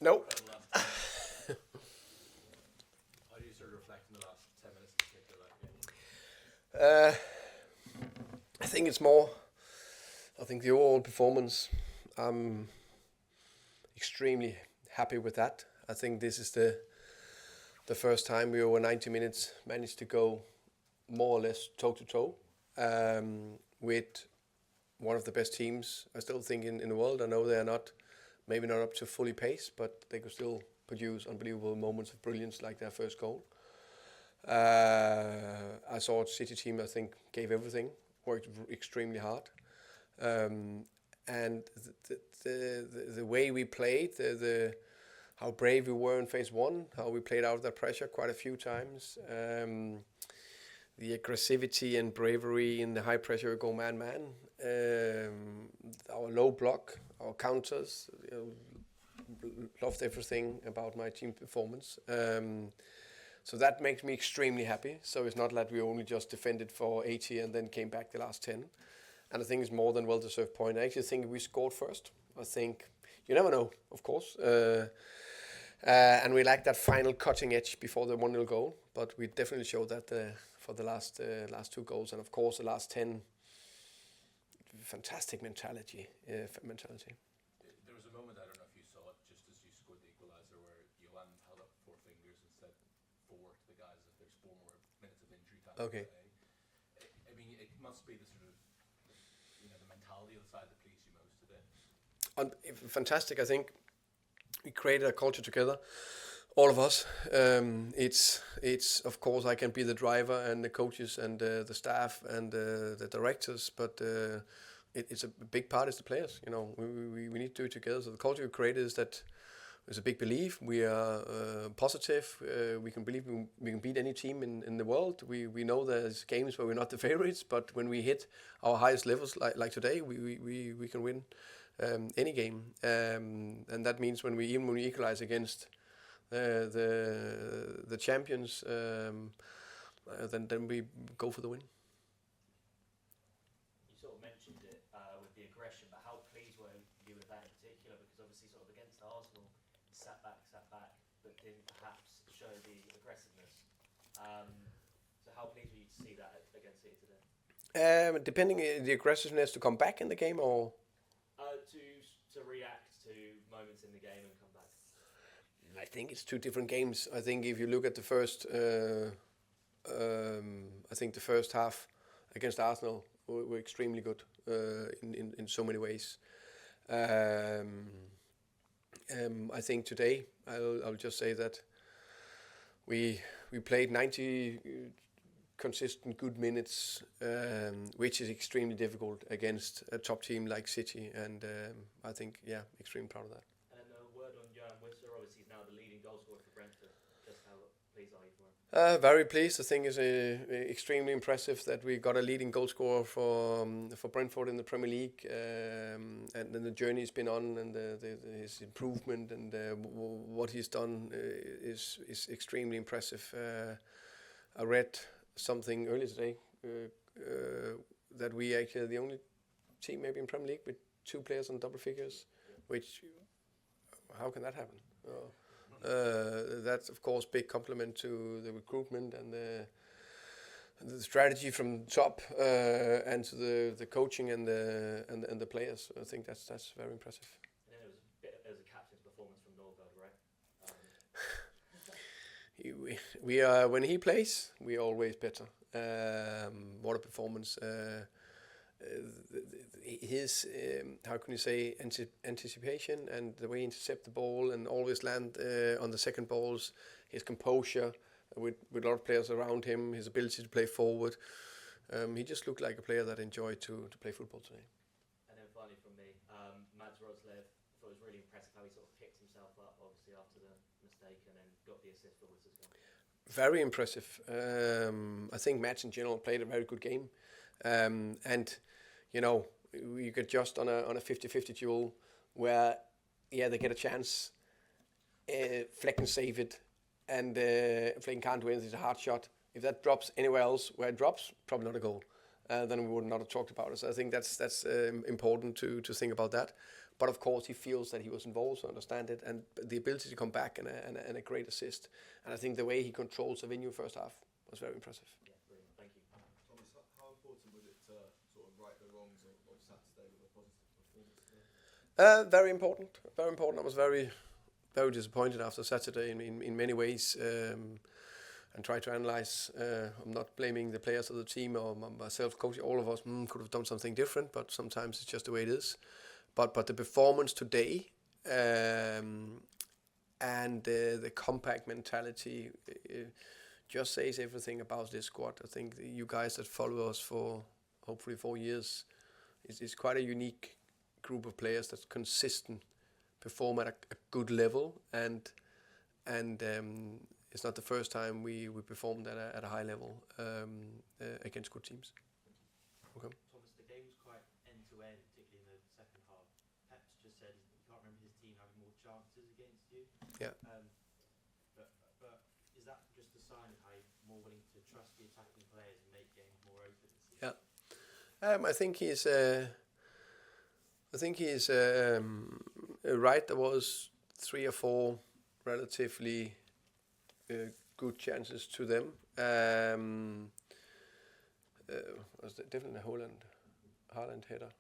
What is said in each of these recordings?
No. How do you sort of reflect on the last 10 minutes in particular of that game? I think it's more. I think the overall performance. I'm extremely happy with that. I think this is the first time we over 90 minutes managed to go more or less toe to toe with one of the best teams. I still think in the world. I know they are not, maybe not up to fully pace, but they could still produce unbelievable moments of brilliance like their first goal. I saw a City team, I think, gave everything, worked extremely hard. And the way we played, how brave we were in phase one, how we played out of that pressure quite a few times. The aggressivity and bravery in the high pressure, we go man-man. Our low block, our counters, loved everything about my team performance. So that makes me extremely happy. So it's not like we only just defended for 80 and then came back the last 10. And I think it's more than well-deserved point. I actually think we scored first. I think, you never know, of course. And we lacked that final cutting edge before the 1-0 goal. But we definitely showed that for the last two goals. And of course, the last 10, fantastic mentality. There was a moment, I don't know if you saw it, just as you scored the equaliser, where Johan held up 4 fingers and said 4 to the guys if there's 4 more minutes of injury time. Okay. I mean, it must be the sort of, the mentality of the side that pleased you most today. Fantastic, I think. We created a culture together, all of us. It's of course I can be the driver and the coaches and the staff and the directors, but it's a big part is the players. We need to do it together. So the culture we created is that there's a big belief. We are positive. We can believe we can beat any team in the world. We know there's games where we're not the favorites, but when we hit our highest levels like today, we can win any game. And that means when we equalize against the champions, then we go for the win. You sort of mentioned it with the aggression, but how pleased were you with that in particular? Because obviously sort of against Arsenal, sat back, but didn't perhaps show the aggressiveness. So how pleased were you to see that against City today? Depending the aggressiveness to come back in the game or to react to moments in the game and come back. I think it's two different games. I think if you look at the first, I think the first half against Arsenal were extremely good in so many ways. I think today I'll just say that we played 90 consistent good minutes, which is extremely difficult against a top team like City, and I think extremely proud of that. And then a word on Johan Wisser. Obviously he's now the leading goal scorer for Brentford. Just how pleased are you for him? Very pleased. I think it's extremely impressive that we got a leading goal scorer for Brentford in the Premier League, and then the journey he's been on, and his improvement and what he's done is extremely impressive. I read something earlier today that we actually are the only team maybe in Premier League with 2 players on double figures, which how can that happen? That's of course big compliment to the recruitment and the strategy from top and to the coaching and the players. I think that's very impressive. And then it was a captain's performance from Norgard, right? We are, when he plays, we are always better. What a performance! His how can you say anticipation and the way he intercept the ball and always land on the second balls. His composure with a lot of players around him. His ability to play forward. He just looked like a player that enjoyed to play football today. And then finally from me, Mads Roslev. I thought it was really impressive how he sort of picked himself up, obviously after the mistake, and then got the assist for Wisser's goal. Very impressive. I think Mads in general played a very good game, and you get just on a 50-50 duel where they get a chance. Fleck can save it, and Fleck can't do anything. It's a hard shot. If that drops anywhere else where it drops, probably not a goal. Then we would not have talked about it. So I think that's important to think about that. But of course, he feels that he was involved, so understand it, and the ability to come back and a great assist. And I think the way he controls the venue first half was very impressive. Yeah, brilliant. Thank you. Thomas, how important was it to sort of right the wrongs of Saturday with a positive performance? Very important, very important. I was very, very disappointed after Saturday in many ways, and try to analyze. I'm not blaming the players of the team or myself, coach. All of us could have done something different, but sometimes it's just the way it is. But the performance today and the compact mentality just says everything about this squad. I think you guys that follow us for hopefully 4 years is quite a unique group of players that's consistent, perform at a good level, and it's not the first time we performed at a high level against good teams. Okay. Thomas, the game was quite end-to-end, particularly in the second half. Pep's just said he can't remember his team having more chances against you. Yeah. But is that just a sign of how you're more willing to trust the attacking players and make games more open this season? Yeah. I think he's right. There was 3 or 4 relatively good chances to them. Was definitely a Haaland header.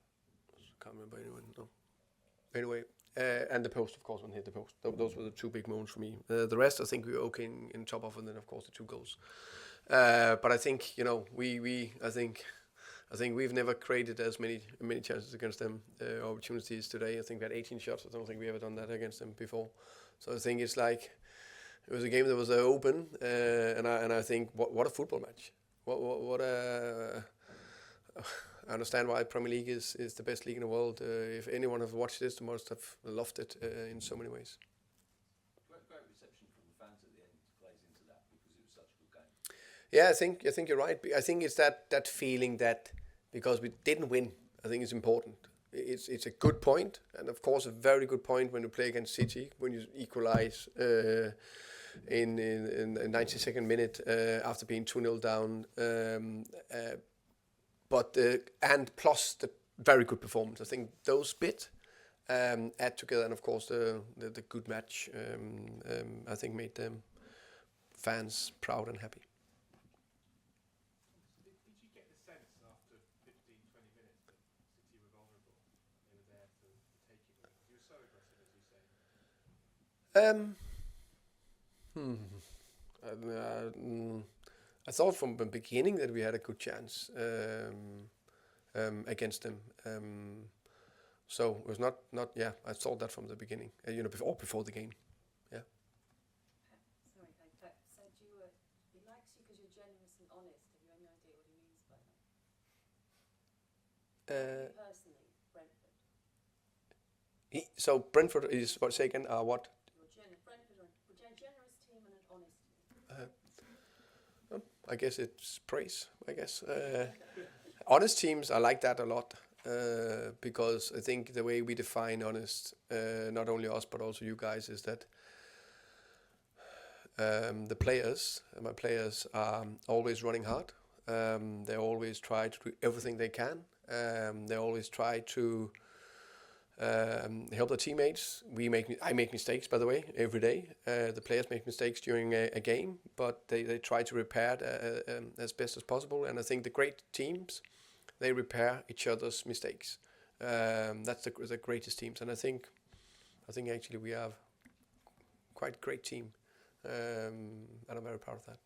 Can't remember anyone. No. Anyway, and the post, of course, when he hit the post. Those were the 2 big moments for me. The rest, I think we were okay in top off, and then of course the 2 goals. But I think I think we've never created as many chances against them, opportunities today. I think we had 18 shots. I don't think we ever done that against them before. So I think it's like it was a game that was open, and I think what a football match. What a I understand why Premier League is the best league in the world. If anyone has watched this, they must have loved it in so many ways. Great reception from the fans at the end plays into that because it was such a good game. Yeah, I think you're right. I think it's that feeling that because we didn't win, I think it's important. It's a good point, and of course a very good point when you play against City, when you equalize in the 92nd minute after being 2-0 down. But and plus the very good performance. I think those bit add together, and of course the good match I think made them fans proud and happy. Did you get the sense after 15, 20 minutes that City were vulnerable? They were there to take it. You were so aggressive, as you say. I thought from the beginning that we had a good chance against them. So it was not. Yeah, I thought that from the beginning. Before the game. Yeah. Pep said he likes you because you're generous and honest. Have you any idea what he means by that? Personally, Brentford. So Brentford is what? Say again. What? Brentford are a generous team and an honest team. I guess it's praise. I guess honest teams, I like that a lot because I think the way we define honest, not only us but also you guys, is that the players, my players, are always running hard. They always try to do everything they can. They always try to help their teammates. I make mistakes, by the way, every day. The players make mistakes during a game, but they try to repair it as best as possible. And I think the great teams, they repair each other's mistakes. That's the greatest teams. And I think actually we have quite a great team, and I'm very proud of that.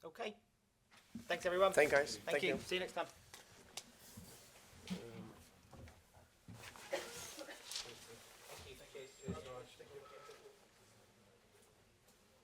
Okay. Thanks, everyone. Thank you, guys. Thank you. See you next time.